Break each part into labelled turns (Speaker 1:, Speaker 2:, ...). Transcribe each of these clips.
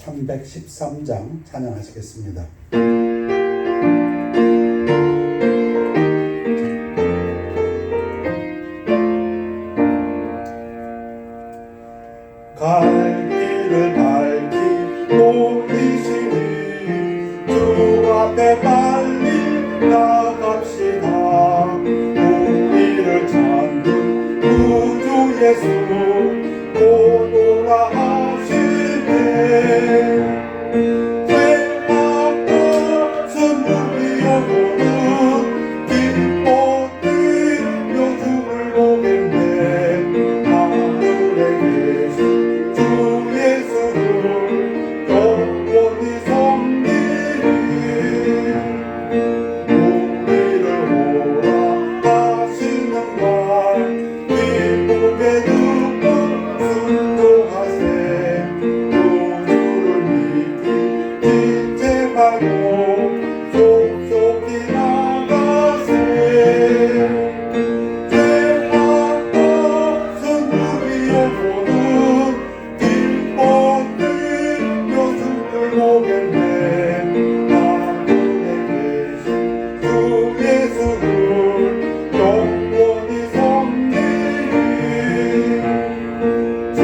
Speaker 1: 313장 찬양하시겠습니다. 갈 길을 밝히고 계시니 주 앞에 빨리 나갑시다. 우리를 찾는 구주 예수 곧 오라 하시네. 죄악같은 우리 영혼은 기뻐 뛰며 주를 보겠네. 하늘에 계신 주 예수를 영원히 섬기리. 우리를 오라 하시는 말 기쁘게 듣고 순종하세. 구주를 믿기 잊지 말고 속속히 나가세. 죄악같은 우리 영혼은 기뻐 뛰며 주를 보겠네. 하늘에 계신 주 예수를 영원히 섬기리. 주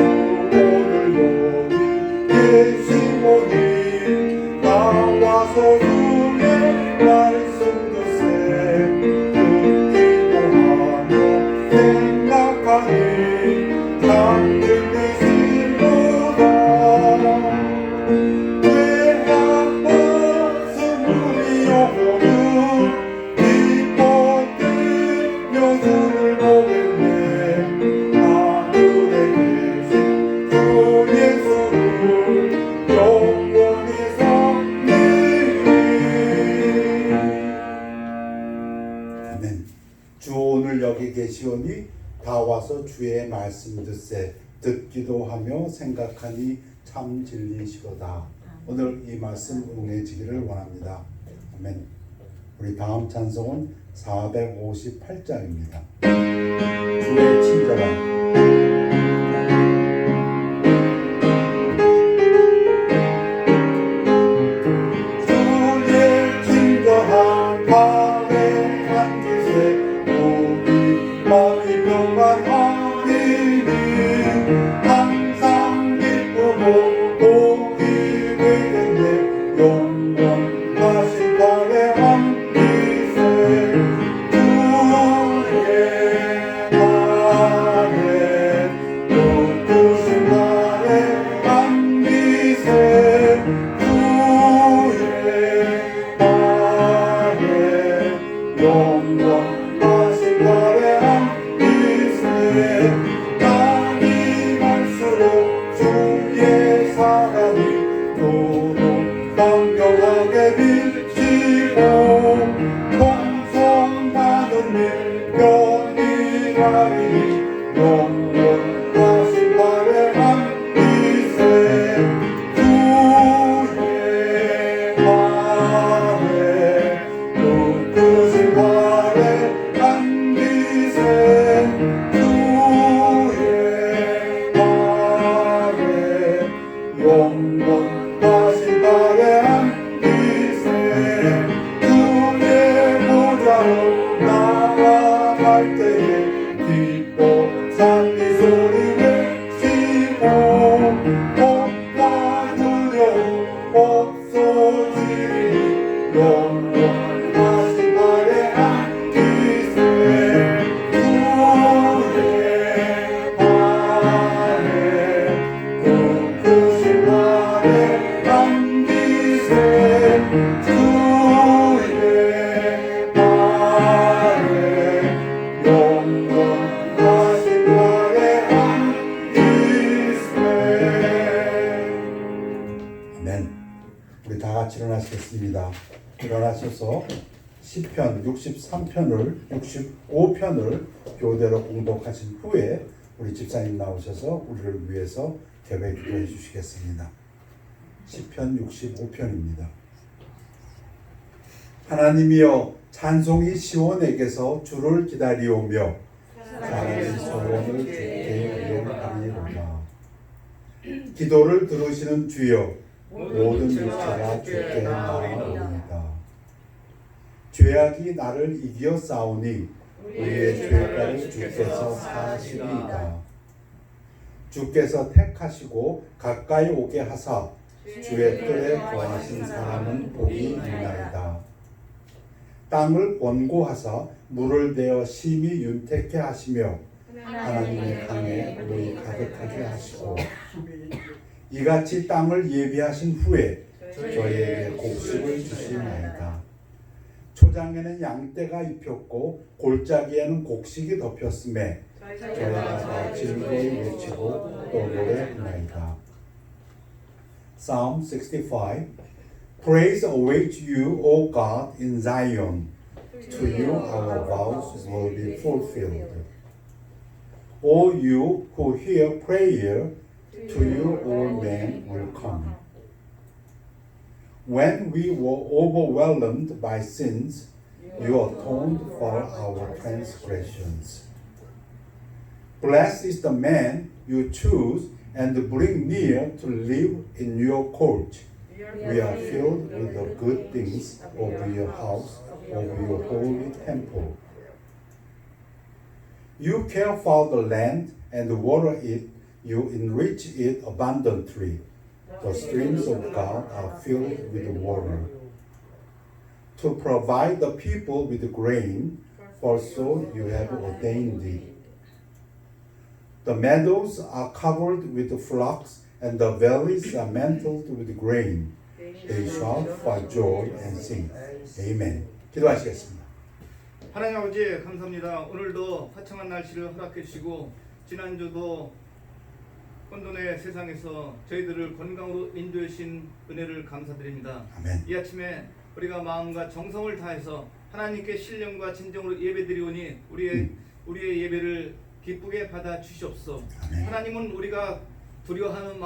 Speaker 1: 오늘 여기 계시오니 나와서 주의 말씀 듣세. 듣기도 하며 생각하니 참 들리시도다. 죄악같은 우리 영혼은 기뻐 뛰며 주를 보겠네. 하늘에 계신 주 예수를 영원히 섬기리. 아멘. 주 오늘 여기 계시오니 다 와서 주의 말씀 듣세. 듣기도 하며 생각하니 참 진리시로다. 오늘 이 말씀 응해지기를 원합니다. 아멘. 우리 다음 찬송은 458장입니다. 주의 친절함. 주의 친절함 밤에 앉으세. 우리 마음이 평안하리니 항상 기쁘고 복이 되겠네. 영원하신 발에 앉으세. 주의 발에 높으신 발에 앉으세. 주의 발에 영원하신 발에 앉으세. 날이 갈수록 주의 사랑이 도록 강경하게 비치고 풍성하는 밀변이 가리니 영원하신 발에 앉으세. 주의 발에 높으신 발에 앉으세. 주의 발에 영원하신 발에 앉으세. 주의 보좌로 나아갈 때에 기뻐 산미 소리 외치고 겁과 두려움 없어지리니 영원하신 발에 앉으세. 주의 발에 높으신 발에 앉으세. 주의 발에 영원하신 발에 앉으세. 아멘. 우리 다 같이 일어나시겠습니다. 일어나셔서 시편 63편을 65편을 교대로 공독하신 후에 우리 집사님 나오셔서 우리를 위해서 개별 기도해 주시겠습니다. 시편 65편입니다. 하나님이여 찬송이 시온에게서 주를 기다리오며 사랑의 소원을 주께 의뢰하리로다. 기도를 들으시는 주여 모든 육체가 주께 나아오리이다. 죄악이 나를 이겨 싸우니 우리의 죄가를 주께서 사하시리이다. 주께서 택하시고 가까이 오게 하사 주의 뜰에 거하신 사람은 복이 있나이다. 땅을 권고하사 물을 대어 심히 윤택케 하시며 하나님의 강에 물이 가득하게 하시고 이같이 땅을 예비하신 후에 저희에게 곡식을 주시나이다. 초장에는 양떼가 입혔고 골짜기에는 곡식이 덮였음에 저희가 다 즐거이 외치고 또 노래하나이다. Psalm 65. Praise await you, O God, in Zion. To you our vows will be fulfilled. O you who hear prayer, to you all men will come. When we were overwhelmed by sins, you atoned for our transgressions. Blessed is the man you choose and bring near to live in your court. We are filled with the good things of your house, of your holy temple. You care for the land and water it, you enrich it abundantly. The streams of God are filled with water. To provide the people with grain, for so you have ordained it. The meadows are covered with flocks, and the valleys are mantled with grain. They shout for joy and sing. Amen. 기도하시겠습니다.
Speaker 2: 하나님 아버지 감사합니다. 오늘도 화창한 날씨를 허락해 주시고 지난주도 혼돈의 세상에서 저희들을 건강으로 인도해 주신 은혜를 감사드립니다.
Speaker 1: 아멘.
Speaker 2: 이 아침에 우리가 마음과 정성을 다해서 하나님께 신령과 진정으로 예배드리오니 우리의 예배를 기쁘게 받아 주시옵소서. 하나님은 우리가 두려워하는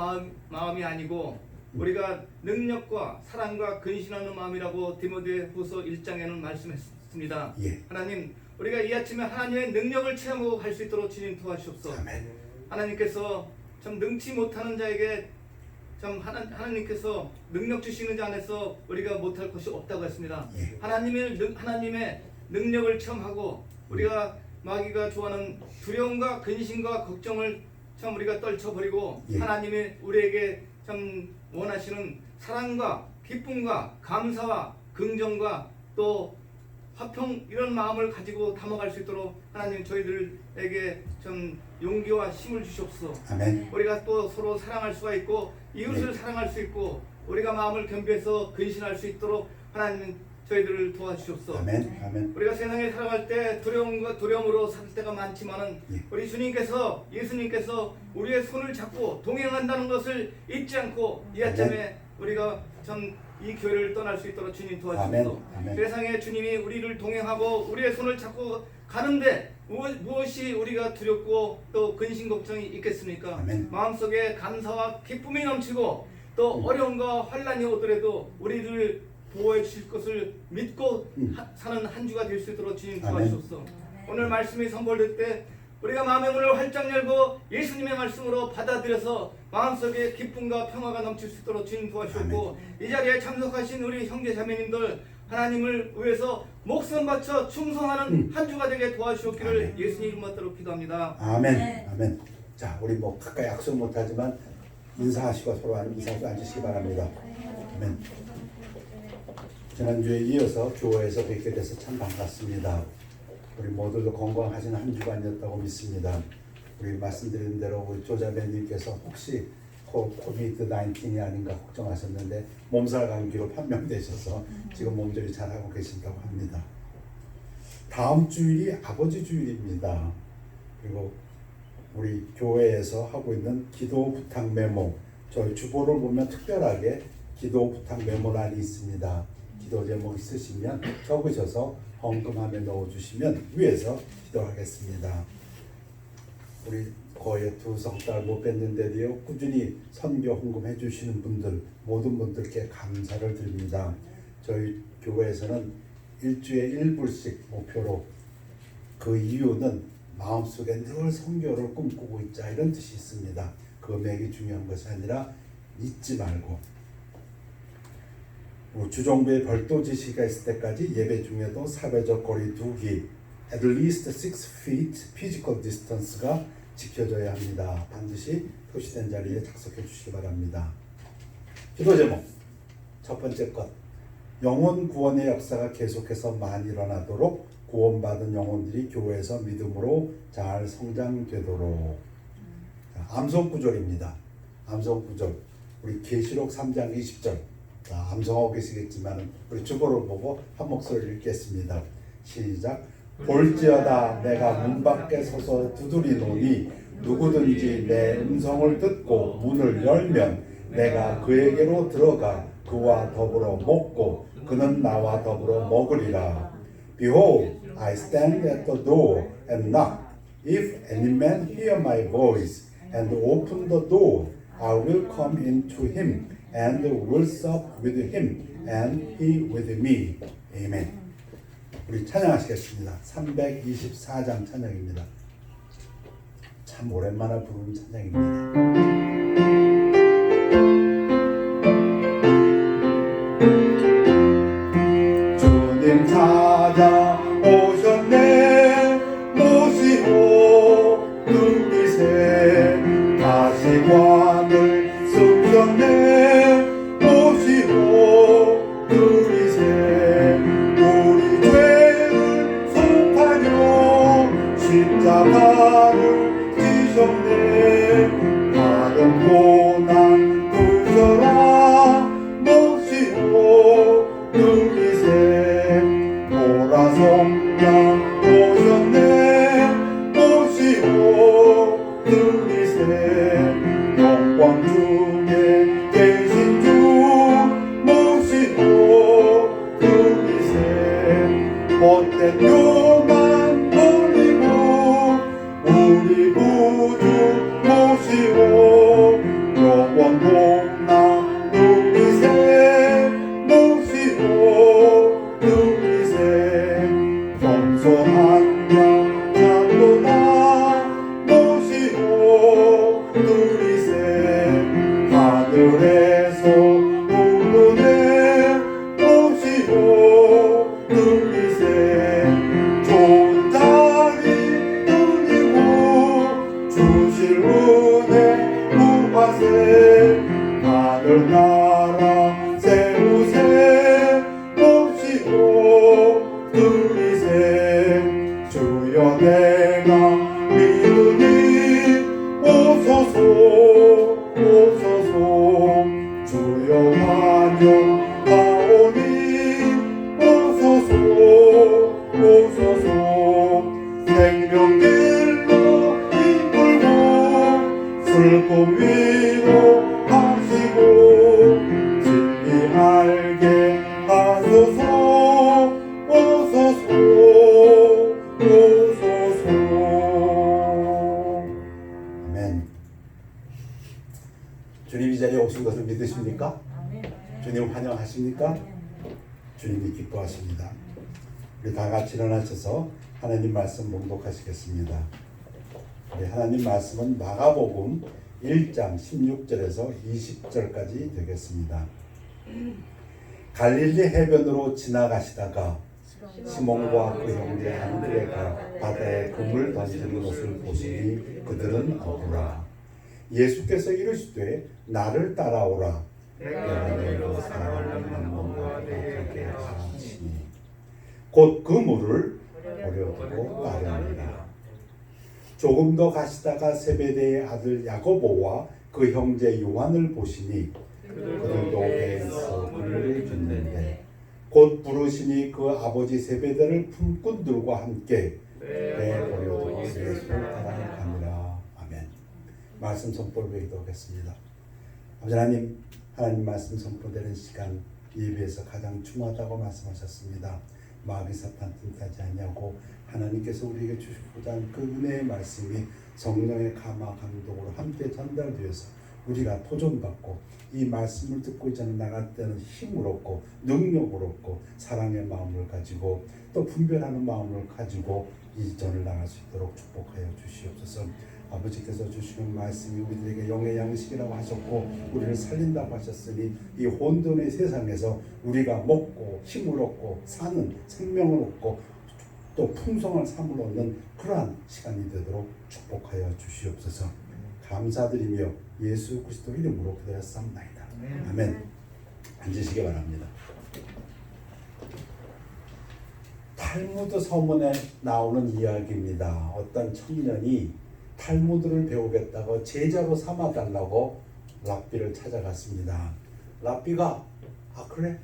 Speaker 2: 마음이 아니고 우리가 능력과 사랑과 근신하는 마음이라고 디모데후서 1장에는 말씀했습니다.
Speaker 1: 예.
Speaker 2: 하나님 우리가 이 아침에 하나님의 능력을 체험하고 갈 수 있도록 주님 도와주옵소서.
Speaker 1: 아멘.
Speaker 2: 하나님께서 참 능치 못하는 자에게 참 하나님께서 능력 주시는 자 안에서 우리가 못할 것이 없다고 했습니다.
Speaker 1: 예.
Speaker 2: 하나님의 능력을 체험하고 우리가 마귀가 좋아하는 두려움과 근심과 걱정을 참 우리가 떨쳐버리고
Speaker 1: 예.
Speaker 2: 하나님이 우리에게 참 원하시는 사랑과 기쁨과 감사와 긍정과 또 화평 이런 마음을 가지고 담아갈 수 있도록 하나님 저희들에게 좀 용기와 힘을 주시옵소서.
Speaker 1: 아멘.
Speaker 2: 우리가 또 서로 사랑할 수가 있고 이웃을 사랑할 수 있고 우리가 마음을 겸비해서 근신할 수 있도록 하나님 저희들을 도와주시옵소서.
Speaker 1: 아멘. 아멘.
Speaker 2: 우리가 세상에 살아갈 때 두려움으로 살 때가 많지만은
Speaker 1: 예.
Speaker 2: 우리 예수님께서 우리의 손을 잡고 동행한다는 것을 잊지 않고 이 아침에 우리가 참 이 교회를 떠날 수 있도록 주님 도와주시옵소서. 세상에 주님이 우리를 동행하고 우리의 손을 잡고 가는데 무엇이 우리가 두렵고 또 근심 걱정이 있겠습니까?
Speaker 1: 아멘.
Speaker 2: 마음속에 감사와 기쁨이 넘치고 또 어려움과 환난이 오더라도 우리를 보호해 주실 것을 믿고 사는 한 주가 될 수 있도록 주님 도와주옵소서. 오늘 말씀이 선포될 때 우리가 마음의 문을 활짝 열고 예수님의 말씀으로 받아들여서 마음속에 기쁨과 평화가 넘칠 수 있도록 주님 도와주셨고 이 자리에 참석하신 우리 형제 자매님들 하나님을 위해서 목숨 바쳐 충성하는 한 주가 되게 도와주셨기를 예수님 이름 받도록 기도합니다.
Speaker 1: 아멘. 아멘. 자, 우리 뭐 가까이 약속 못하지만 인사하시고 서로 인사하시고 앉으시기 바랍니다. 아멘. 지난주에 이어서 교회에서 뵙게 돼서 참 반갑습니다. 우리 모두도 건강하신 한 주간이었다고 믿습니다. 우리 말씀드린 대로 우리 조자매님께서 혹시 코비드-19이 아닌가 걱정하셨는데 몸살 감기로 판명되셔서 지금 몸조리 잘하고 계신다고 합니다. 다음 주일이 아버지 주일입니다. 그리고 우리 교회에서 하고 있는 기도 부탁 메모, 저희 주보를 보면 특별하게 기도 부탁 메모란이 있습니다. 기도 제목 있으시면 적으셔서 헌금함에 넣어주시면 위에서 기도하겠습니다. 우리 거의 2달 못 뵀는데도요 꾸준히 선교 헌금해 주시는 분들 모든 분들께 감사를 드립니다. 저희 교회에서는 일주에 1불씩 목표로 그 이유는 마음속에 늘 선교를 꿈꾸고 있자 이런 뜻이 있습니다. 금액이 중요한 것이 아니라 잊지 말고 주정부의 별도 지시가 있을 때까지 예배 중에도 사회적 거리 두기 at least 6 feet physical distance가 지켜져야 합니다. 반드시 표시된 자리에 착석해 주시기 바랍니다. 기도 제목 첫 번째 것, 영혼 구원의 역사가 계속해서 많이 일어나도록 구원받은 영혼들이 교회에서 믿음으로 잘 성장되도록. 암송 구절입니다. 암송 구절 우리 계시록 3장 20절 암송하고 계시겠지만 우리 주보를 보고 한 목소리를 읽겠습니다. 시작. 볼지어다 내가 문 밖에 서서 두드리노니 누구든지 내 음성을 듣고 문을 열면 내가 그에게로 들어가 그와 더불어 먹고 그는 나와 더불어 먹으리라. Behold, I stand at the door and knock. If any man hear my voice and open the door, I will come into him and will sup with him and he with me. Amen. 우리 찬양하시겠습니다. 324장 찬양입니다. 참 오랜만에 부르는 찬양입니다. 주님 찾아오셨네 모시고 눈빛에 가시관을 쓰셨네 모시고 눈빛에 우리 죄를 속하려 십자가를 지셨네 받은 고난 부셔라 모시고 눈빛에 보라성당 오셨네 모시고 눈빛에 영광 중에 계신 주 모시고 눈빛에 못된 요만 버리고 우리 구주 모시고 영원 복나 눈빛에 모시고 눈빛에 겸손한 양 찾도다 모시고 눈빛에 하늘에서 부르네 모시고 눈빛에 좋은 자리 누리고 주실 은혜 무과세 하늘나라 세우세 모시고 눈빛에 주여 내가 믿으니 오소서 오소서 주여 환영하오니 오소서 오소서 생명길로 이끌고 슬픔 위로하시고 진리 알게 하소서 오소서 오소서. 아멘. 주님 이 자리에 오신 것을 믿으십니까? 주님 환영하십니까? 주님이 기뻐하십니다. 우리 다 같이 일어나셔서 하나님 말씀 봉독하시겠습니다. 우리 하나님 말씀은 마가복음 1장 16절에서 20절까지 되겠습니다. 갈릴리 해변으로 지나가시다가 시몬과 그 형제 안드레가 바다에 그물 던지는 것을 보시니 그들은 억울하. 예수께서 이르시되 나를 따라오라. 내가 너희로 사랑하는 만mon과 그렇게 하시니 곧 그 물을 버려두고 따르니라. 조금 더 가시다가 세베대의 아들 야고보와 그 형제 요한을 보시니 그들도 배에 있어 그물을 줍는데 곧 부르시니 그 아버지 세베대를 품꾼들과 함께 배 버려두고 예수를 따라가니라. 아멘. 말씀 선포를 기도하겠습니다. 아버지 하나님, 하나님 말씀 선포되는 시간 예배에서 가장 중요하다고 말씀하셨습니다. 마귀 사탄 틈타지 아니하고 하나님께서 우리에게 주시고자 하는 그 은혜의 말씀이 성령의 감화 감동으로 함께 전달되어서 우리가 도전받고 이 말씀을 듣고 이제는 나갈 때는 힘을 얻고 능력을 얻고 사랑의 마음을 가지고 또 분별하는 마음을 가지고 이 전을 나갈 수 있도록 축복하여 주시옵소서. 아버지께서 주시는 말씀이 우리들에게 영의 양식이라고 하셨고 우리를 살린다고 하셨으니 이 혼돈의 세상에서 우리가 먹고 힘을 얻고 사는 생명을 얻고 또 풍성한 삶을 얻는 그러한 시간이 되도록 축복하여 주시옵소서. 감사드리며 예수 그리스도 이름으로 기도하옵나이다. 아멘. 앉으시기 바랍니다. 탈무드 서문에 나오는 이야기입니다. 어떤 청년이 탈무드를 배우겠다고 제자로 삼아달라고 랍비를 찾아갔습니다. 랍비가 그래?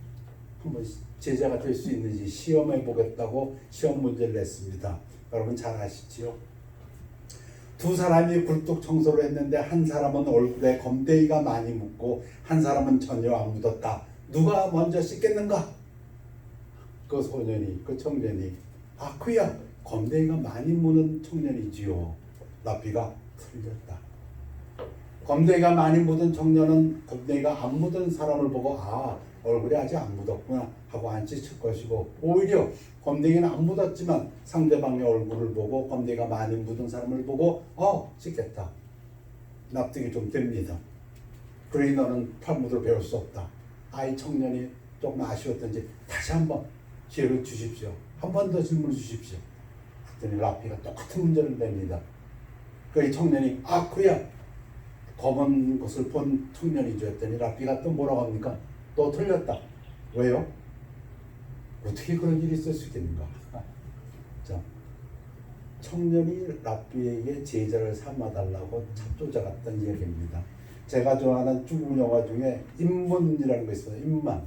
Speaker 1: 한번 제자가 될 수 있는지 시험해 보겠다고 시험 문제를 냈습니다. 여러분 잘 아시지요? 두 사람이 굴뚝 청소를 했는데 한 사람은 얼굴에 검데기가 많이 묻고 한 사람은 전혀 안 묻었다. 누가 먼저 씻겠는가? 그 소년이, 그 청년이 그야 검데기가 많이 묻은 청년이지요. 랍비가 틀렸다. 검데기가 많이 묻은 청년은 검데기가 안 묻은 사람을 보고 얼굴이 아직 안 묻었구나 하고 안 씻을 것이고, 오히려 검데기는 안 묻었지만 상대방의 얼굴을 보고 검데기가 많이 묻은 사람을 보고 씻겠다. 납득이 좀 됩니다. 그러니 너는 탈무드를 배울 수 없다. 이 청년이 조금 아쉬웠던지 다시 한번 기회를 주십시오. 한 번 더 질문을 주십시오. 그랬더니 랍비가 똑같은 문제를 냅니다. 이 청년이 그야 검은 것을 본 청년이죠 했더니 랍비가 또 뭐라고 합니까? 또 틀렸다. 왜요? 어떻게 그런 일이 있을 수 있겠는가? 자, 청년이 랍비에게 제자를 삼아달라고 찾쫓아갔던 이야기입니다. 제가 좋아하는 중국 영화 중에 인문이라는 거 있어요. 인만.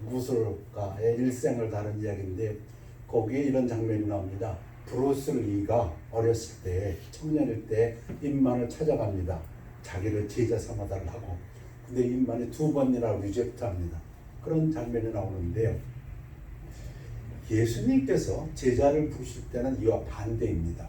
Speaker 1: 무술가의 일생을 다룬 이야기인데 거기에 이런 장면이 나옵니다. 브루스 리가 어렸을 때, 청년일 때 인만을 찾아갑니다. 자기를 제자 삼아달라고. 근데 인만이 2번이나 리젝트합니다. 그런 장면이 나오는데요. 예수님께서 제자를 부르실 때는 이와 반대입니다.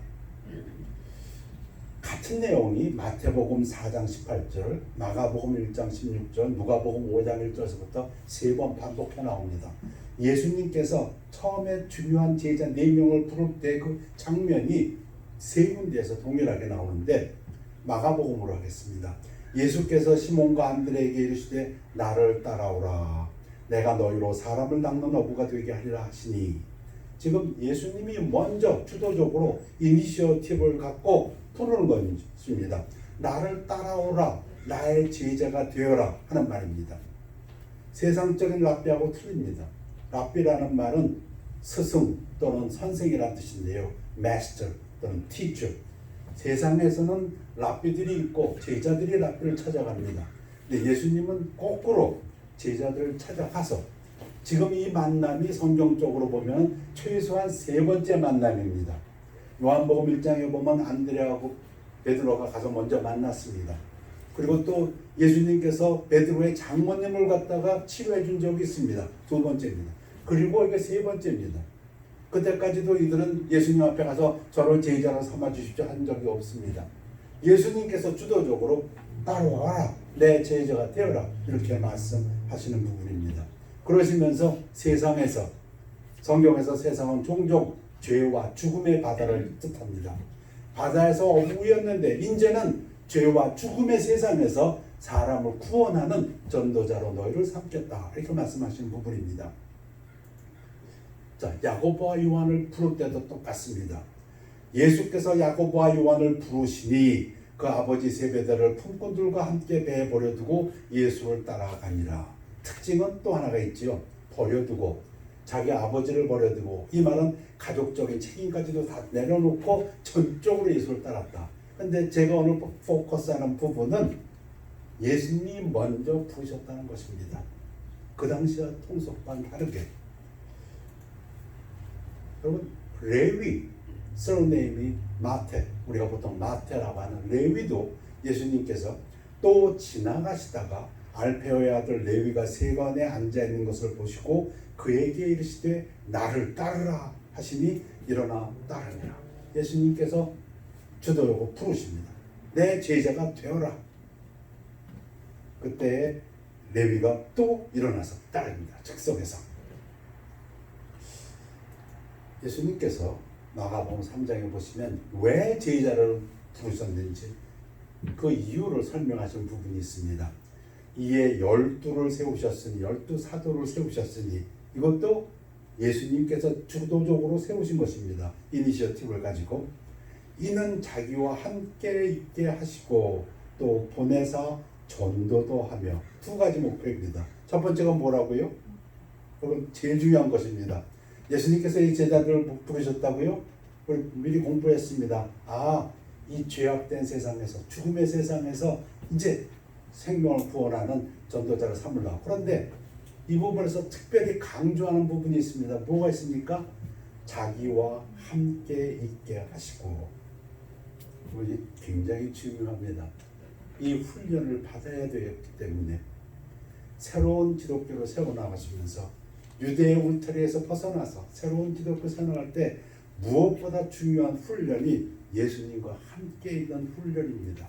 Speaker 1: 같은 내용이 마태복음 4장 18절, 마가복음 1장 16절, 누가복음 5장 1절에서부터 3번 반복해 나옵니다. 예수님께서 처음에 중요한 제자 4명을 부를 때 그 장면이 3군데에서 동일하게 나오는데 마가복음으로 하겠습니다. 예수께서 시몬과 안드레에게 이르시되 나를 따라오라. 내가 너희로 사람을 낚는 어부가 되게 하리라 하시니, 지금 예수님이 먼저 주도적으로 이니셔티브를 갖고 부르는 것입니다. 나를 따라오라, 나의 제자가 되어라 하는 말입니다. 세상적인 랍비하고 틀립니다. 랍비라는 말은 스승 또는 선생이라는 뜻인데요. 마스터 또는 teacher. 세상에서는 랍비들이 있고 제자들이 랍비를 찾아갑니다. 근데 예수님은 거꾸로 제자들을 찾아가서, 지금 이 만남이 성경적으로 보면 최소한 3번째 만남입니다. 요한복음 1장에 보면 안드레하고 베드로가 가서 먼저 만났습니다. 그리고 또 예수님께서 베드로의 장모님을 갖다가 치료해 준 적이 있습니다. 2번째입니다. 그리고 이게 3번째입니다. 그때까지도 이들은 예수님 앞에 가서 저를 제자로 삼아 주십시오 한 적이 없습니다. 예수님께서 주도적으로 따라와라, 내 제자가 되어라, 이렇게 말씀하시는 부분입니다. 그러시면서 세상에서, 성경에서 세상은 종종 죄와 죽음의 바다를 뜻합니다. 바다에서 어부였는데 이제는 죄와 죽음의 세상에서 사람을 구원하는 전도자로 너희를 삼겠다, 이렇게 말씀하시는 부분입니다. 자, 야고보와 요한을 부를 때도 똑같습니다. 예수께서 야고보와 요한을 부르시니 그 아버지 세베대를 품꾼들과 함께 배에 버려두고 예수를 따라가니라. 특징은 또 하나가 있지요. 버려두고, 자기 아버지를 버려두고, 이 말은 가족적인 책임까지도 다 내려놓고 전적으로 예수를 따랐다. 근데 제가 오늘 포커스하는 부분은 예수님이 먼저 부르셨다는 것입니다. 그 당시와 통속과는 다르게. 여러분, 레위, 서네임이 마태, 우리가 보통 마태라고 하는 레위도 예수님께서 또 지나가시다가 알페오의 아들 레위가 세관에 앉아있는 것을 보시고 그에게 이르시되 나를 따르라 하시니 일어나 따르니라. 예수님께서 주도적으로 부르십니다. 내 제자가 되어라. 그때 레위가 또 일어나서 따릅니다. 즉석에서. 예수님께서 마가복음 3장에 보시면 왜 제자를 부르셨는지 그 이유를 설명하신 부분이 있습니다. 이에 12를 세우셨으니 12사도를 세우셨으니 이것도 예수님께서 주도적으로 세우신 것입니다. 이니셔티브를 가지고 이는 자기와 함께 있게 하시고 또 보내사 전도도 하며 두 가지 목표입니다. 첫 번째가 뭐라고요? 그건 제일 중요한 것입니다. 예수님께서 이 제자들을 부르셨다고요? 우리 미리 공부했습니다. 이 죄악된 세상에서 죽음의 세상에서 이제 생명을 구원하는 전도자를 삼으려고. 그런데 이 부분에서 특별히 강조하는 부분이 있습니다. 뭐가 있습니까? 자기와 함께 있게 하시고. 이게 굉장히 중요합니다. 이 훈련을 받아야 되었기 때문에 새로운 기독교를 세워나가시면서 유대의 울타리에서 벗어나서 새로운 기독교 생활할 때 무엇보다 중요한 훈련이 예수님과 함께 있는 훈련입니다.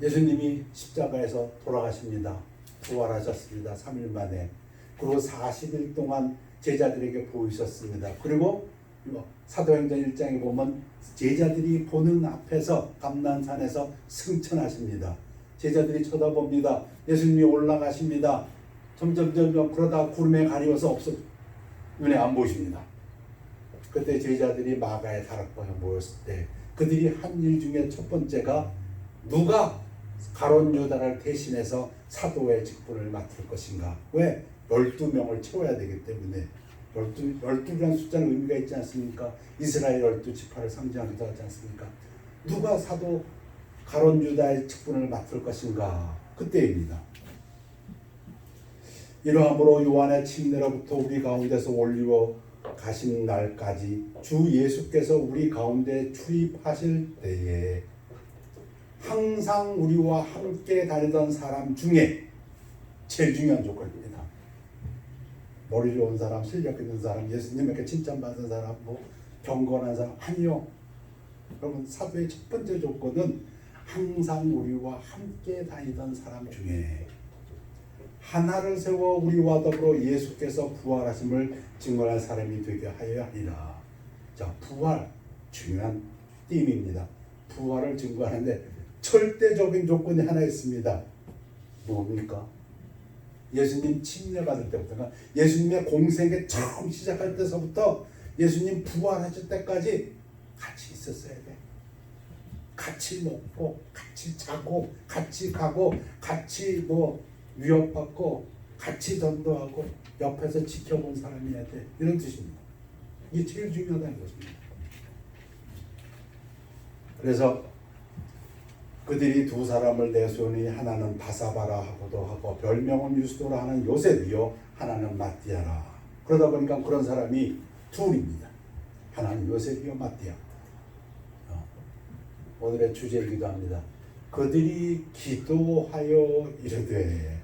Speaker 1: 예수님이 십자가에서 돌아가십니다. 부활하셨습니다. 3일 만에. 그리고 40일 동안 제자들에게 보이셨습니다. 그리고 사도행전 1장에 보면 제자들이 보는 앞에서 감난산에서 승천하십니다. 제자들이 쳐다봅니다. 예수님이 올라가십니다. 점점 그러다 구름에 가리워서 눈에 안 보이십니다. 그때 제자들이 마가의 다락방에 모였을 때 그들이 한 일 중에 첫 번째가 누가 가룟 유다를 대신해서 사도의 직분을 맡을 것인가. 왜? 12명을 채워야 되기 때문에. 12라는 숫자는 의미가 있지 않습니까? 이스라엘 12지파를 상징하기도 하지 않습니까? 누가 사도 가룟 유다의 직분을 맡을 것인가. 그때입니다. 이러함으로 요한의 침례로부터 우리 가운데서 올리워 가신 날까지 주 예수께서 우리 가운데 출입하실 때에 항상 우리와 함께 다니던 사람 중에 제일 중요한 조건입니다. 머리 좋은 사람, 실력 있는 사람, 예수님에게 칭찬받은 사람, 경건한 사람 아니요. 그러면 사도의 첫 번째 조건은 항상 우리와 함께 다니던 사람 중에 하나를 세워 우리와 더불어 예수께서 부활하심을 증언할 사람이 되게 하여야 하리라. 자, 부활 중요한 띠입니다. 부활을 증거하는데 절대적인 조건이 하나 있습니다. 뭡니까? 예수님 침례받을 때부터, 예수님의 공생에 처음 시작할 때서부터 예수님 부활하실 때까지 같이 있었어야 돼. 같이 먹고, 같이 자고, 같이 가고, 같이 위협받고, 같이 전도하고, 옆에서 지켜본 사람이어야 돼. 이런 뜻입니다. 이게 제일 중요하다는 것입니다. 그래서 그들이 두 사람을 내세우니 하나는 바사바라 하고도 하고 별명은 유스도라 하는 요셉이요 하나는 마띠아라. 그러다 보니까 그런 사람이 둘입니다. 하나는 요셉이요 마띠아. 오늘의 주제이기도 합니다. 그들이 기도하여 이르되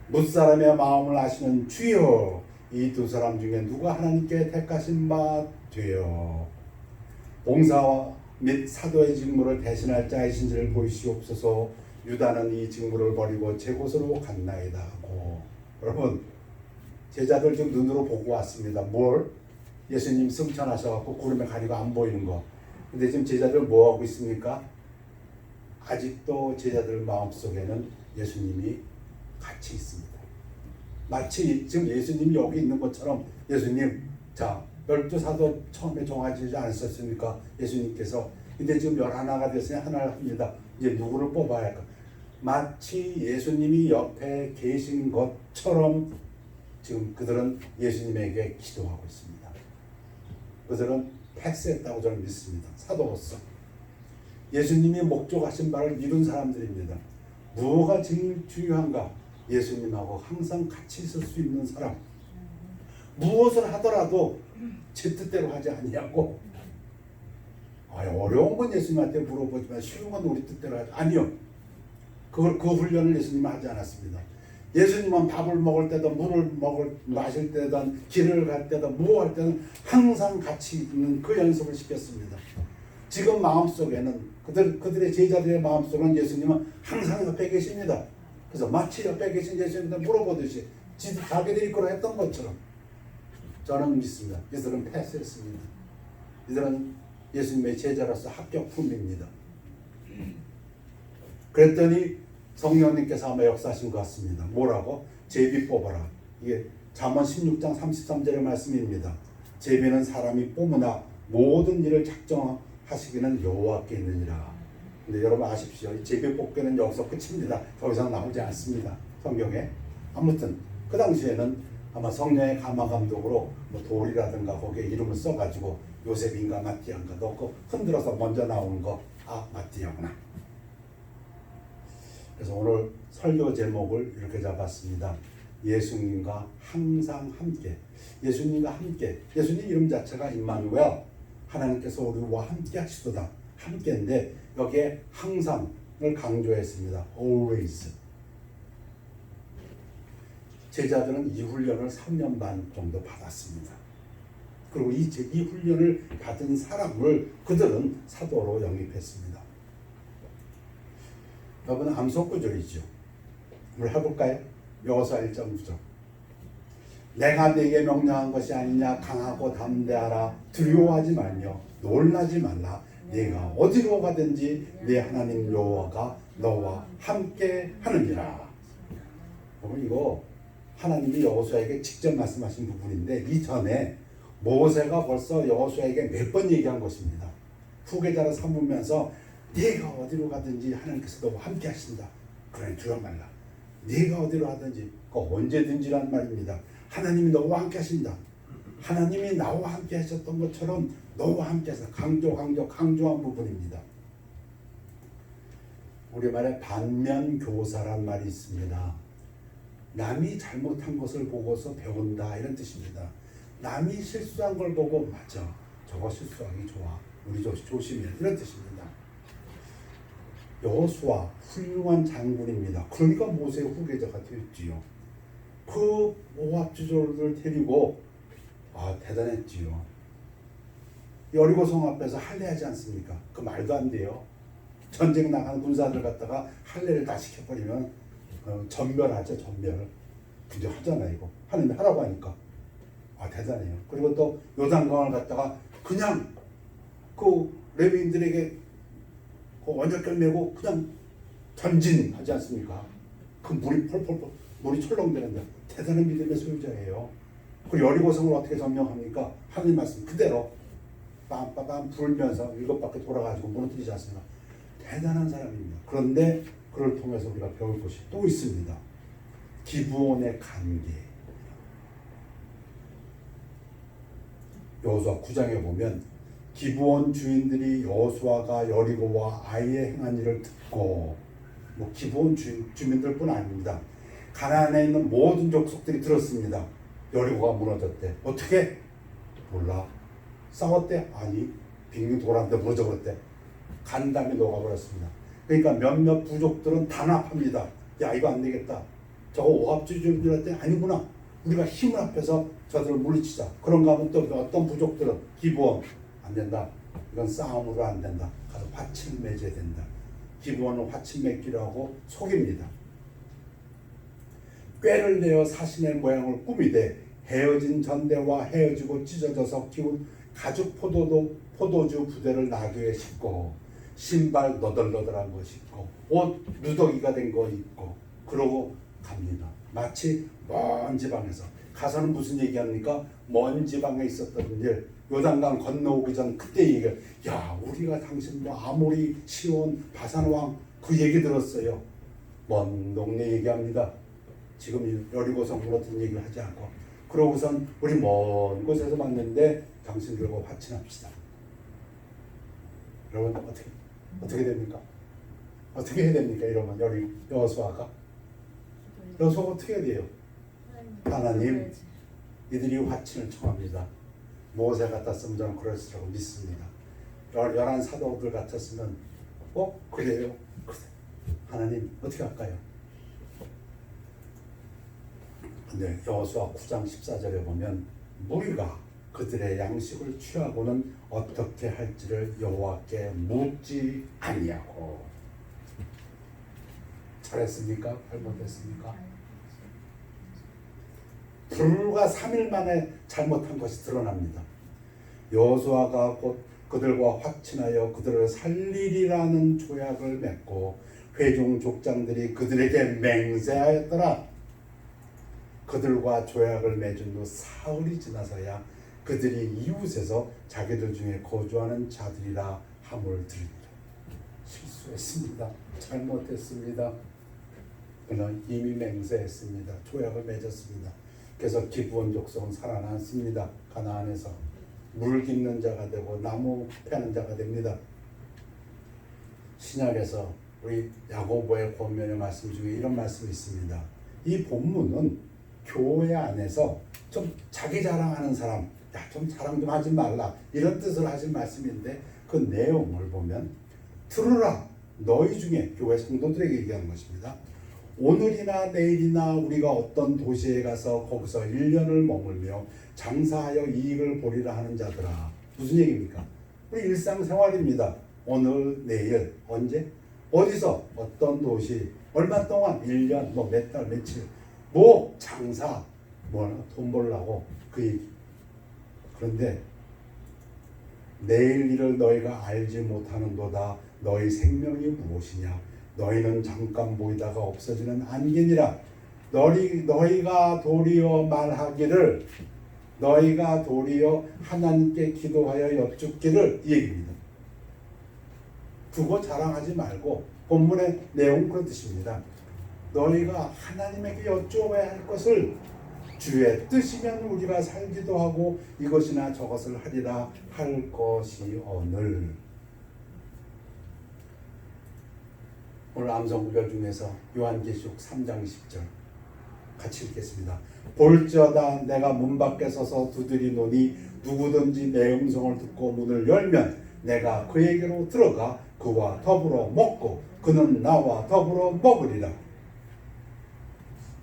Speaker 1: 뭇사람의 마음을 아시는 주여 이 두 사람 중에 누가 하나님께 택하신 바 되어 봉사와 및 사도의 직무를 대신할 자이신지를 보이시옵소서. 유다는 이 직무를 버리고 제 곳으로 갔나이다 하고. 여러분, 제자들 지금 눈으로 보고 왔습니다. 뭘? 예수님 승천하셔갖고 구름에 가리고 안 보이는 거. 근데 지금 제자들 뭐 하고 있습니까? 아직도 제자들 마음속에는 예수님이 같이 있습니다. 마치 지금 예수님이 여기 있는 것처럼 예수님, 자, 12사도 처음에 정하지 않으셨습니까? 예수님께서. 근데 지금 11가 됐으니 하나를 합니다. 이제 누구를 뽑아야 할까? 마치 예수님이 옆에 계신 것처럼 지금 그들은 예수님에게 기도하고 있습니다. 그들은 패스했다고 저는 믿습니다. 사도로서. 예수님이 목적하신 바를 이룬 사람들입니다. 무엇가 제일 중요한가? 예수님하고 항상 같이 있을 수 있는 사람. 무엇을 하더라도 제 뜻대로 하지 아니하고, 어려운 건 예수님한테 물어보지만 쉬운 건 우리 뜻대로 하지. 아니요. 그 훈련을 예수님은 하지 않았습니다. 예수님은 밥을 먹을 때든 물을 마실 때든 길을 갈 때든 뭐 할 때든 항상 같이 있는 그 연습을 시켰습니다. 지금 마음속에는 그들의 제자들의 마음속에는 예수님은 항상 옆에 계십니다. 그래서 마치 옆에 계신 예수님한테 물어보듯이 자기들이 그러 했던 것처럼 저는 믿습니다. 이들은 패스했습니다. 이들은 예수님의 제자로서 합격품입니다. 그랬더니 성령님께서 아마 역사하신 것 같습니다. 뭐라고? 제비 뽑아라. 이게 잠언 16장 33절의 말씀입니다. 제비는 사람이 뽑으나 모든 일을 작정하시기는 여호와께 있느니라. 근데 여러분 아십시오. 이 제비 뽑기는 여기서 끝입니다. 더 이상 나오지 않습니다. 성경에. 아무튼 그 당시에는 아마 성령의 감화 감독으로 뭐 돌이라든가 거기에 이름을 써가지고 요셉인가 마띠아인가 넣고 흔들어서 먼저 나오는 거, 아 마띠아구나. 그래서 오늘 설교 제목을 이렇게 잡았습니다. 예수님과 항상 함께. 예수님과 함께. 예수님 이름 자체가 임마누엘, 하나님께서 우리와 함께 하시도다. 함께인데 여기에 항상을 강조했습니다. always. 제자들은 이 훈련을 3년 반 정도 받았습니다. 그리고 이 훈련을 받은 사람을 그들은 사도로 영입했습니다. 여러분 암송구절이죠. 우리 해볼까요? 여호수아 1장 9절. 내가 네게 명령한 것이 아니냐. 강하고 담대하라. 두려워하지 말며 놀라지 말라. 네가 어디로 가든지 네 하나님 여호와가 너와 함께 하느니라. 여러분 이거 하나님이 여호수아에게 직접 말씀하신 부분인데 이전에 모세가 벌써 여호수아에게 몇 번 얘기한 것입니다. 후계자로 삼으면서 네가 어디로 가든지 하나님께서 너와 함께 하신다. 그러니 두려워 말라. 네가 어디로 하든지 언제든지란 말입니다. 하나님이 너와 함께 하신다. 하나님이 나와 함께 하셨던 것처럼 너와 함께 해서 강조한 부분입니다. 우리말에 반면교사란 말이 있습니다. 남이 잘못한 것을 보고서 배운다 이런 뜻입니다. 남이 실수한 걸 보고 맞아. 저거 실수하기 좋아. 우리 조심해. 이런 뜻입니다. 여호수아 훌륭한 장군입니다. 그러니까 모세의 후계자가 되었지요. 그 모압 주졸들 데리고 대단했지요. 여리고 성 앞에서 할례하지 않습니까? 그 말도 안 돼요. 전쟁 나가는 군사들 갖다가 할례를 다 시켜버리면 전멸하죠. 전멸. 근데 하잖아요. 이거 하는데 하라고 하니까 대단해요. 그리고 또 요단강을 갖다가 그냥 그 레위인들에게 그 원자결 메고 그냥 전진하지 않습니까? 그 물이 펄펄펄 물이 철렁대는데 대단한 믿음의 소유자예요. 그 여리고성을 어떻게 점령합니까? 하나님 말씀 그대로 빰빰빰 불면서 7바퀴 돌아가지고 무너뜨리지 않습니까? 대단한 사람입니다. 그런데 그를 통해서 우리가 배울 것이 또 있습니다. 기브온의 관계. 여호수아 9장에 보면 기브온 주인들이 여호수아가 여리고와 아이의 행한 일을 듣고 기브온 주민들뿐 아닙니다. 가나안에 있는 모든 족속들이 들었습니다. 여리고가 무너졌대. 어떻게? 몰라. 싸웠대? 아니. 빙빙 돌았는데 무너져버렸대. 간담이 녹아버렸습니다. 그러니까 몇몇 부족들은 단합합니다. 야 이거 안 되겠다. 저거 오합주의들한테 아니구나. 우리가 힘을 합해서 저들을 물리치자. 그런가 하면 또 어떤 부족들은 기브온 안 된다. 이건 싸움으로 안 된다. 가서 화친을 맺어야 된다. 기브온은 화친 맺기로 하고 속입니다. 꾀를 내어 사신의 모양을 꾸미되 헤어진 전대와 헤어지고 찢어져서 키운 가죽 포도주 부대를 나귀에 싣고 신발 너덜너덜한 거 싣고 옷 누더기가 된 거 입고 그러고 갑니다. 마치 먼 지방에서 가서는 무슨 얘기합니까? 먼 지방에 있었던 일 요단강 건너오기 전 그때 얘기를 야 우리가 당신 아모리 시온 바산왕 그 얘기 들었어요. 먼 동네 얘기합니다. 지금 여리고성 무너진 얘기를 하지 않고 그러고선 우리 먼 곳에서 만났는데 당신들과 화친합시다. 여러분 어떻게 됩니까? 어떻게 해야 됩니까? 이러면 여호수아가 어떻게 해야 돼요? 하나님 이들이 화친을 청합니다. 모세 같았으면 저는 그랬으라고 믿습니다. 11 사도들 같았으면 그래요? 그래. 하나님 어떻게 할까요? 근데 여호수아 9장 14절에 보면 무리가 그들의 양식을 취하고는 어떻게 할지를 여호와께 묻지 아니하고. 잘했습니까? 잘못했습니까? 불과 3일 만에 잘못한 것이 드러납니다. 여호수아가 곧 그들과 확친하여 그들을 살리리라는 조약을 맺고 회중 족장들이 그들에게 맹세하였더라. 그들과 조약을 맺은 후 사흘이 지나서야 그들이 이웃에서 자기들 중에 거주하는 자들이라 함을 들으니라. 실수했습니다. 잘못했습니다. 그는 이미 맹세했습니다. 조약을 맺었습니다. 그래서 기브온 족속은 살아났습니다. 가나안에서 물 깃는 자가 되고 나무 패는 자가 됩니다. 신약에서 우리 야고보의 권면의 말씀 중에 이런 말씀이 있습니다. 이 본문은 교회 안에서 좀 자기 자랑하는 사람, 야, 좀 자랑 좀 하지 말라, 이런 뜻을 하신 말씀인데, 그 내용을 보면 들으라, 너희 중에, 교회 성도들에게 얘기하는 것입니다. 오늘이나 내일이나 우리가 어떤 도시에 가서 거기서 1년을 머물며 장사하여 이익을 보리라 하는 자들아. 무슨 얘기입니까? 우리 일상생활입니다. 오늘, 내일, 언제? 어디서, 어떤 도시, 얼마 동안, 1년, 뭐 몇 달, 며칠, 뭐 장사, 뭐 돈 벌라고, 그 얘기. 그런데 내일 일을 너희가 알지 못하는도다. 너희 생명이 무엇이냐? 너희는 잠깐 보이다가 없어지는 안개니라. 너희가 도리어 말하기를, 너희가 도리어 하나님께 기도하여 여쭙기를, 이 얘기입니다. 두고 자랑하지 말고, 본문의 내용 그런 뜻입니다. 너희가 하나님에게 여쭈어야 할 것을, 주의 뜻이면 우리가 살기도 하고 이것이나 저것을 하리라 할 것이 오늘. 오늘 암송구절 중에서 요한계시록 3장 10절 같이 읽겠습니다. 볼지어다 내가 문 밖에 서서 두드리노니 누구든지 내 음성을 듣고 문을 열면 내가 그에게로 들어가 그와 더불어 먹고 그는 나와 더불어 먹으리라.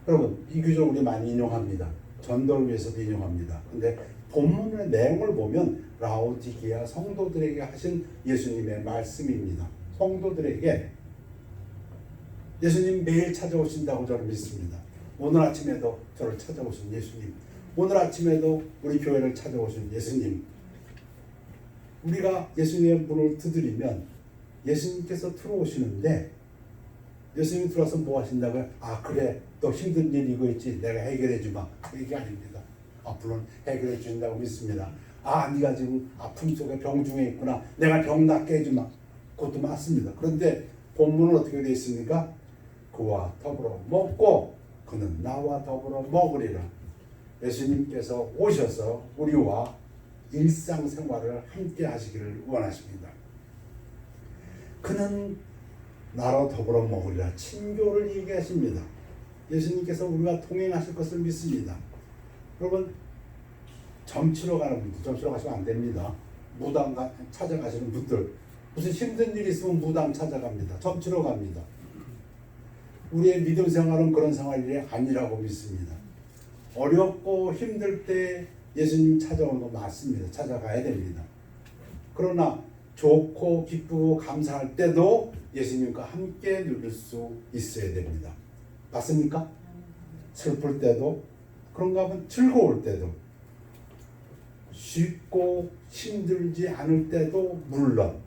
Speaker 1: 여러분, 이 구절 우리 많이 인용합니다. 전도를 위해서도 인용합니다. 근데 본문의 내용을 보면 라오디게아 성도들에게 하신 예수님의 말씀입니다. 성도들에게 예수님 매일 찾아오신다고 저는 믿습니다. 오늘 아침에도 저를 찾아오신 예수님, 오늘 아침에도 우리 교회를 찾아오신 예수님. 우리가 예수님의 문을 두드리면 예수님께서 들어오시는데, 예수님이 들어와서 뭐 하신다고요? 아, 그래, 너 힘든 일 이거 있지, 내가 해결해 주마. 그 얘기 아닙니다. 물론 해결해 주신다고 믿습니다. 아, 네가 지금 아픔 속에 병 중에 있구나, 내가 병 낫게 해주마. 그것도 맞습니다. 그런데 본문은 어떻게 되어 있습니까? 그와 더불어 먹고 그는 나와 더불어 먹으리라. 예수님께서 오셔서 우리와 일상생활을 함께 하시기를 원하십니다. 그는 나로 더불어 먹으리라. 친교를 얘기하십니다. 예수님께서 우리가 동행하실 것을 믿습니다. 여러분, 점치러 가는 분들, 점치러 가시면 안 됩니다. 무당 찾아가시는 분들, 무슨 힘든 일 있으면 무당 찾아갑니다. 점치러 갑니다. 우리의 믿음 생활은 그런 생활이 아니라고 믿습니다. 어렵고 힘들 때 예수님 찾아오는 거 맞습니다. 찾아가야 됩니다. 그러나 좋고 기쁘고 감사할 때도 예수님과 함께 누릴 수 있어야 됩니다. 맞습니까? 슬플 때도, 그런가 하면 즐거울 때도, 쉽고 힘들지 않을 때도 물론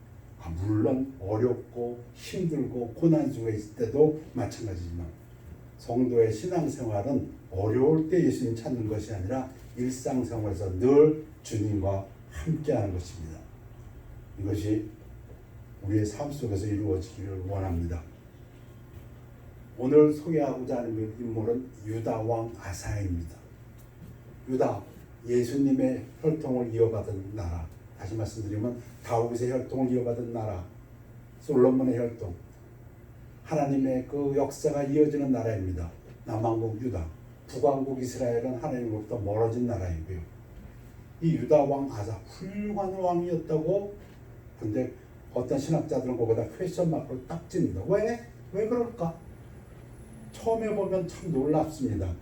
Speaker 1: 어렵고 힘들고 고난 중에 있을 때도 마찬가지지만, 성도의 신앙생활은 어려울 때 예수님 찾는 것이 아니라 일상생활에서 늘 주님과 함께하는 것입니다. 이것이 우리의 삶 속에서 이루어지기를 원합니다. 오늘 소개하고자 하는 인물은 유다 왕 아사입니다. 유다, 예수님의 혈통을 이어받은 나라. 다시 말씀드리면 다윗의 혈통을 이어받은 나라, 솔로몬의 혈통, 하나님의 그 역사가 이어지는 나라입니다. 남왕국 유다, 북왕국 이스라엘은 하나님으로부터 멀어진 나라이고요. 이 유다 왕 아사, 훌륭한 왕이었다고. 근데 어떤 신학자들은 거기다 퀘스천 마크를 딱 찝니다. 왜 그럴까? 처음에 보면 참 놀랍습니다.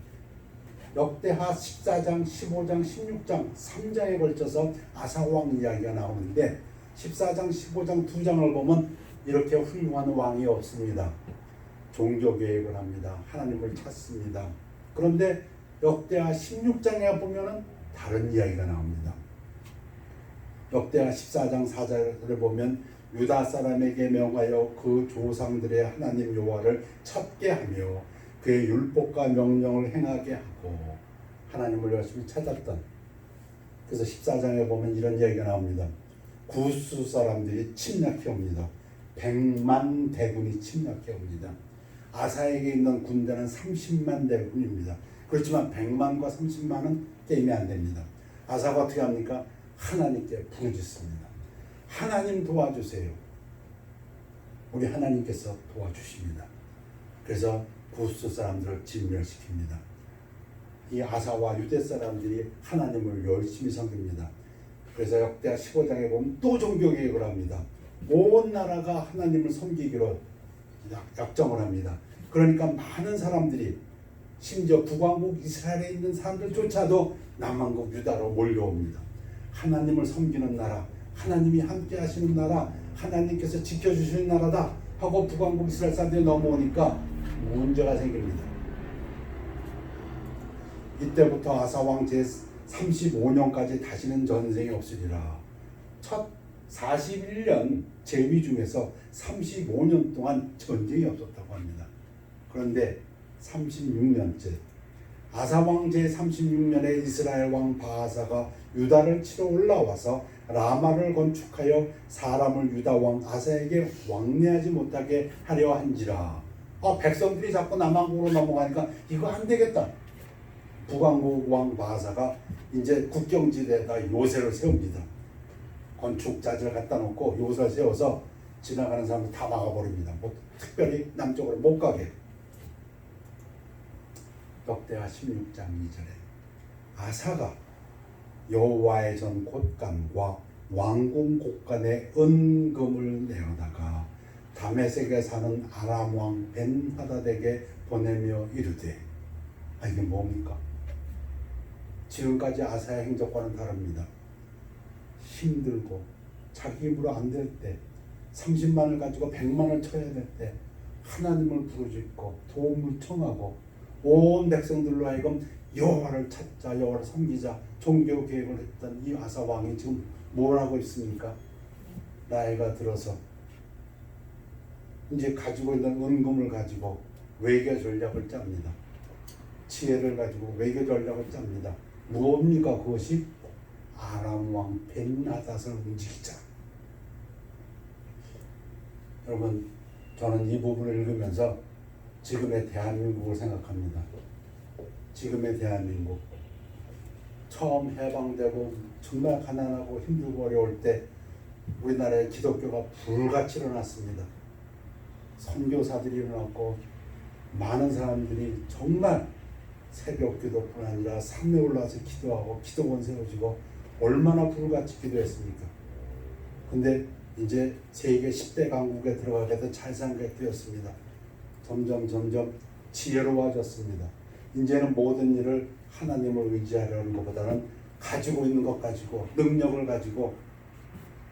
Speaker 1: 역대하 14장, 15장, 16장 3장에 걸쳐서 아사왕 이야기가 나오는데 14장, 15장 2장을 보면 이렇게 훌륭한 왕이 없습니다. 종교개혁을 합니다. 하나님을 찾습니다. 그런데 역대하 16장에 보면은 다른 이야기가 나옵니다. 역대하 14장 4절을 보면 유다 사람에게 명하여 그 조상들의 하나님 여호와를 찾게 하며 그의 율법과 명령을 행하게 하고 하나님을 열심히 찾았던, 그래서 14장에 보면 이런 이야기가 나옵니다. 구스 사람들이 침략해 옵니다. 100만 대군이 침략해 옵니다. 아사에게 있는 군대는 30만 대군입니다. 그렇지만 100만과 30만은 게임이 안 됩니다. 아사가 어떻게 합니까? 하나님께 부르짖습니다. 하나님 도와주세요. 우리 하나님께서 도와주십니다. 그래서 구스 사람들을 진멸시킵니다. 이 아사와 유대 사람들이 하나님을 열심히 섬깁니다. 그래서 역대하 15장에 보면 또 종교개혁을 합니다. 온 나라가 하나님을 섬기기로 약정을 합니다. 그러니까 많은 사람들이, 심지어 북왕국 이스라엘에 있는 사람들조차도 남왕국 유다로 몰려옵니다. 하나님을 섬기는 나라, 하나님이 함께 하시는 나라, 하나님께서 지켜주시는 나라다 하고 북왕국 이스라엘 사람들이 넘어오니까 문제가 생깁니다. 이때부터 아사왕 제35년까지 다시는 전쟁이 없으리라. 첫 41년 제위 중에서 35년 동안 전쟁이 없었다고 합니다. 그런데 36년째 아사왕 제36년에 이스라엘 왕 바하사가 유다를 치러 올라와서 라마를 건축하여 사람을 유다 왕 아사에게 왕래하지 못하게 하려 한지라. 백성들이 자꾸 남왕국으로 넘어가니까 이거 안 되겠다. 북왕국 왕 바하사가 이제 국경지대에다 요새를 세웁니다. 건축자재를 갖다 놓고 요새를 세워서 지나가는 사람들 다 막아버립니다. 특별히 남쪽으로 못 가게. 역대하 16장 2절에 아사가 여호와의 전 곳간과 왕궁 곳간에 은금을 내어다가 다메섹에 사는 아람 왕 벤하닷에게 보내며 이르되, 이게 뭡니까? 지금까지 아사의 행적과는 다릅니다. 힘들고 자기 힘으로 안 될 때, 30만을 가지고 100만을 쳐야 될 때 하나님을 부르짖고 도움을 청하고 온 백성들로 하여금 여호와를 찾자, 여호와를 섬기자 종교 계획을 했던 이 아사 왕이 지금 뭘 하고 있습니까? 나이가 들어서 이제 가지고 있는 은금을 가지고 외교 전략을 짭니다. 지혜를 가지고 외교 전략을 짭니다. 무엇입니까? 그것이 아람 왕 벤하닷을 움직이자. 여러분, 저는 이 부분을 읽으면서 지금의 대한민국을 생각합니다. 지금의 대한민국, 처음 해방되고 정말 가난하고 힘들고 어려울 때 우리나라의 기독교가 불같이 일어났습니다. 선교사들이 일어났고 많은 사람들이 정말 새벽 기도뿐 아니라 산에 올라와서 기도하고 기도원 세워지고 얼마나 불같이 기도했습니까? 근데 이제 세계 10대 강국에 들어가게 돼 잘 살게 되었습니다. 점점 지혜로워졌습니다. 이제는 모든 일을 하나님을 의지하려는 것보다는 가지고 있는 것 가지고, 능력을 가지고,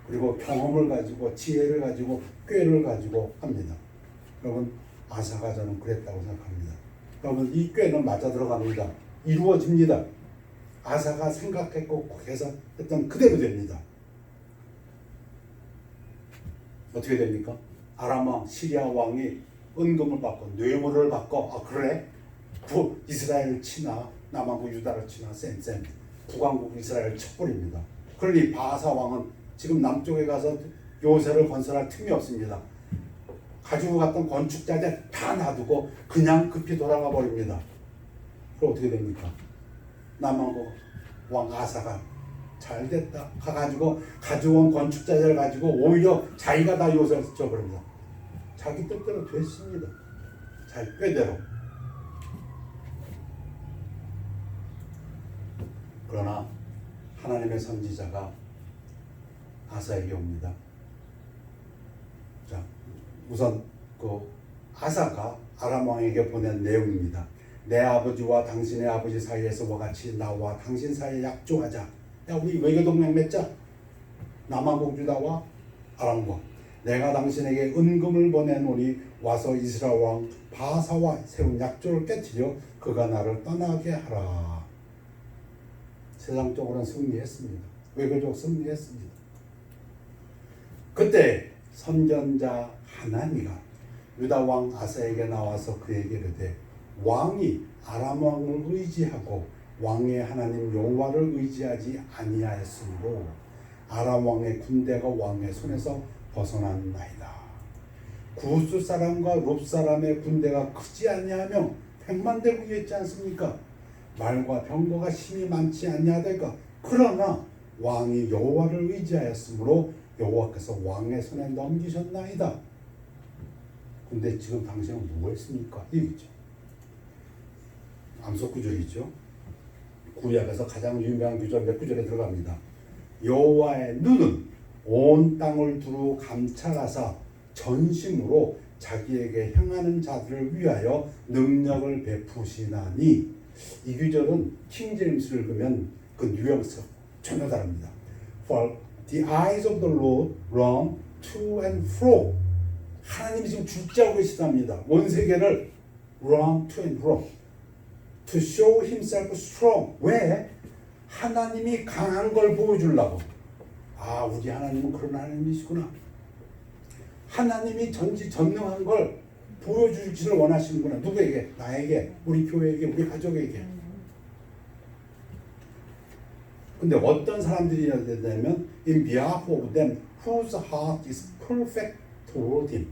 Speaker 1: 그리고 경험을 가지고, 지혜를 가지고, 꾀를 가지고 합니다. 여러분, 아사가 저는 그랬다고 생각합니다. 여러분, 이 꾀는 맞아 들어갑니다. 이루어집니다. 아사가 생각했고 했던 그대로 됩니다. 어떻게 됩니까? 아람 왕, 시리아 왕이 은금을 받고 뇌물을 받고, 그래? 이스라엘을 치나 남왕국 유다를 치나 쌤 북왕국 이스라엘을 쳐버립니다. 그러니 바하사 왕은 지금 남쪽에 가서 요새를 건설할 틈이 없습니다. 가지고 갔던 건축자재 다 놔두고 그냥 급히 돌아가 버립니다. 그럼 어떻게 됩니까? 남왕국 왕 아사가 잘됐다 가가지고 가져온 건축자재를 가지고 오히려 자기가 다 요새를 쳐버립니다. 자기 뜻대로 됐습니다. 자기 꾀대로. 그러나 하나님의 선지자가 아사에게 옵니다. 자, 우선 그 아사가 아람 왕에게 보낸 내용입니다. 내 아버지와 당신의 아버지 사이에서와 같이 나와 당신 사이에 약조하자. 야, 우리 외교 동맹 맺자. 남왕국 유다와 아람과 내가 당신에게 은금을 보내노니 와서 이스라엘 왕 바사와 세운 약조를 깨뜨려 그가 나를 떠나게 하라. 세상적으로는 승리했습니다. 외교적 승리했습니다. 그때 선견자 하나니가 유다 왕 아사에게 나와서 그에게 이르되 왕이 아람 왕을 의지하고 왕의 하나님 여호와를 의지하지 아니하였으므로 아람 왕의 군대가 왕의 손에서 벗어났나이다. 구스 사람과 룹 사람의 군대가 크지 아니하며 100만 대군이 있지 않습니까? 말과 병거가 힘이 많지 아니하다가 그러나 왕이 여호와를 의지하였으므로 여호와께서 왕의 손에 넘기셨나이다. 근데 지금 당신은 뭐 했습니까? 이거죠. 암석 구절이죠. 구약에서 가장 유명한 구절 몇 구절에 들어갑니다. 여호와의 눈은 온 땅을 두루 감찰하사 전심으로 자기에게 향하는 자들을 위하여 능력을 베푸시나니. 이 구절은 킹제임스를 읽으면 그 뉘앙스가 전혀 다릅니다. For the eyes of the Lord run to and fro. 하나님이 지금 주지하고 계시답니다. 온 세계를 run to and fro. To show himself strong. 왜? 하나님이 강한 걸 보여주려고. 아, 우리 하나님은 그런 하나님이시구나. 하나님이 전지전능한 걸 보여주기를 원하시는구나. 누구에게? 나에게, 우리 교회에게, 우리 가족에게. 근데 어떤 사람들이어야 되냐면 in behalf of them whose heart is perfect toward him.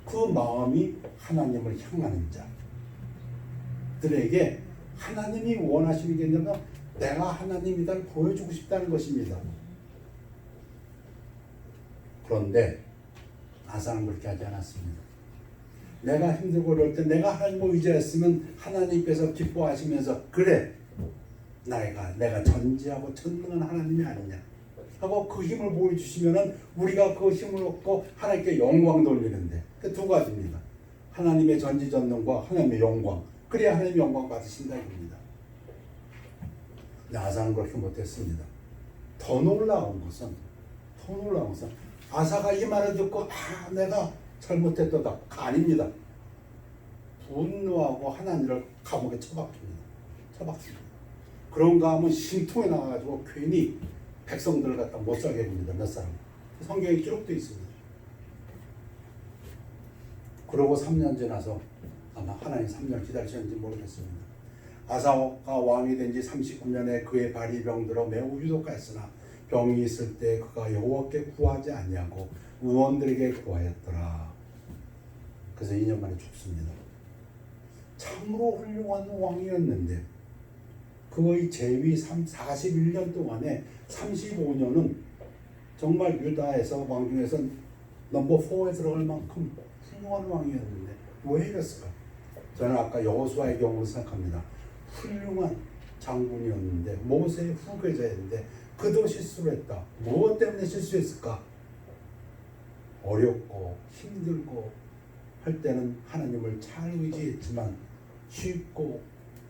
Speaker 1: 그 마음이 하나님을 향하는 자들에게 하나님이 원하시는 게 뭐냐면 내가 하나님이다를 보여주고 싶다는 것입니다. 그런데 아사는 그렇게 하지 않았습니다. 내가 힘들고 어려울 때 내가 하나님을 의지했으면 하나님께서 기뻐하시면서 그래 내가 전지하고 전능한 하나님이 아니냐 하고 그 힘을 보여주시면은 우리가 그 힘을 얻고 하나님께 영광 돌리는데 그 두 가지입니다. 하나님의 전지전능과 하나님의 영광. 그래야 하나님의 영광 받으신다 입니다. 아사는 그렇게 못했습니다. 더 놀라운 것은 아사가 이 말을 듣고 내가 잘못했다가 아닙니다. 분노하고 하나님을 감옥에 처박습니다. 그런가 하면 신통에 나가가지고 괜히 백성들을 갖다 못 살게 합니다. 몇 사람. 성경에 기록되어 있습니다. 그러고 3년 지나서 아마 하나님 3년 기다리셨는지 모르겠습니다. 아사가 왕이 된 지 39년에 그의 발이 병들어 매우 유독하였으나 병이 있을 때 그가 여호와께 구하지 아니하고 의원들에게 구하였더라. 그래서 2년 만에 죽습니다. 참으로 훌륭한 왕이었는데 그의 재위 41년 동안에 35년은 정말 유다에서 왕 중에서 넘버 4에 들어갈 만큼 훌륭한 왕이었는데 왜 이랬을까? 저는 아까 여호수아의 경우를 생각합니다. 훌륭한 장군이었는데 모세의 후계자였는데 그도 실수를 했다. 무엇 때문에 실수했을까? 어렵고 힘들고 할 때는 하나님을 잘 의지했지만 쉽고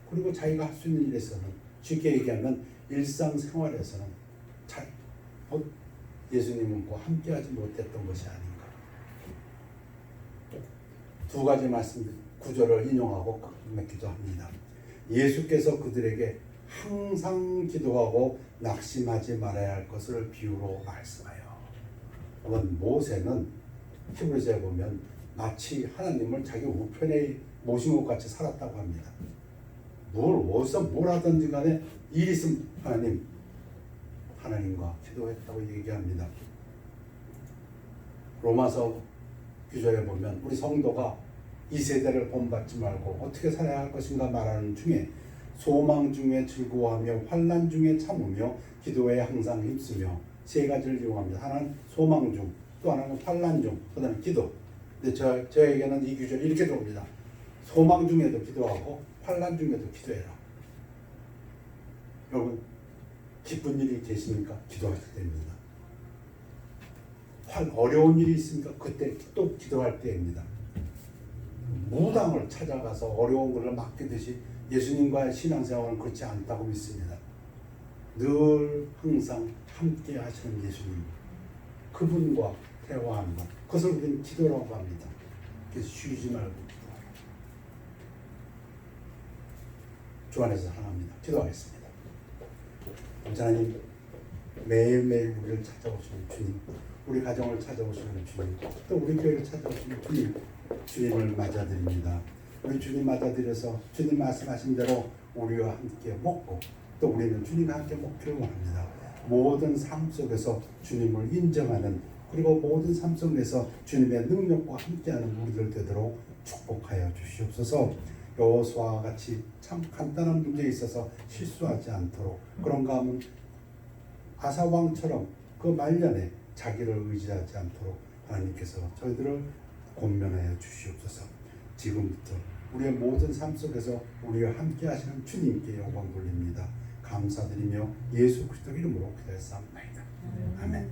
Speaker 1: 그리고 자기가 할 수 있는 일에서는 쉽게 얘기하면 일상생활에서는 잘 예수님과 함께하지 못했던 것이 아닌가. 두 가지 말씀 구절을 인용하고 기도합니다. 예수께서 그들에게 항상 기도하고 낙심하지 말아야 할 것을 비유로 말씀하여. 그건 모세는 히브리서에 보면 마치 하나님을 자기 우편에 모신 것 같이 살았다고 합니다. 어디서 뭘 하든지 간에 일 있으면 하나님과 기도했다고 얘기합니다. 로마서 규절에 보면 우리 성도가 이 세대를 본받지 말고 어떻게 살아야 할 것인가 말하는 중에 소망 중에 즐거워하며 환난 중에 참으며 기도에 항상 힘쓰며 세 가지를 이용합니다. 하나는 소망 중, 또 하나는 환난 중, 또 하나는 기도. 근데 저에게는 이 규절이 이렇게 들어옵니다. 소망 중에도 기도하고 환난 중에도 기도해라. 여러분 기쁜 일이 계십니까? 기도하실 때입니다. 어려운 일이 있습니까? 그때 또 기도할 때입니다. 무당을 찾아가서 어려운 것을 맡기듯이 예수님과의 신앙생활은 그렇지 않다고 믿습니다. 늘 항상 함께 하시는 예수님, 그분과 대화하는 것, 그것을 우리는 기도라고 합니다. 그래서 쉬지 말고 기도하라. 주 안에서 사랑합니다. 기도하겠습니다. 하나님, 매일매일 우리를 찾아오시는 주님, 우리 가정을 찾아오시는 주님, 또 우리 교회를 찾아오시는 주님, 주님을 맞아드립니다. 우리 주님 맞아드려서 주님 말씀하신 대로 우리와 함께 먹고 또 우리는 주님과 함께 먹기를 원합니다. 모든 삶 속에서 주님을 인정하는, 그리고 모든 삶 속에서 주님의 능력과 함께하는 우리들 되도록 축복하여 주시옵소서. 여호수아와 같이 참 간단한 문제에 있어서 실수하지 않도록, 그런가 하면 아사 왕처럼 그 말년에 자기를 의지하지 않도록 하나님께서 저희들을 권면하여 주시옵소서. 지금부터 우리의 모든 삶 속에서 우리와 함께 하시는 주님께 영광 돌립니다. 감사드리며 예수 그리스도 이름으로 기도했사옵나이다. 아멘.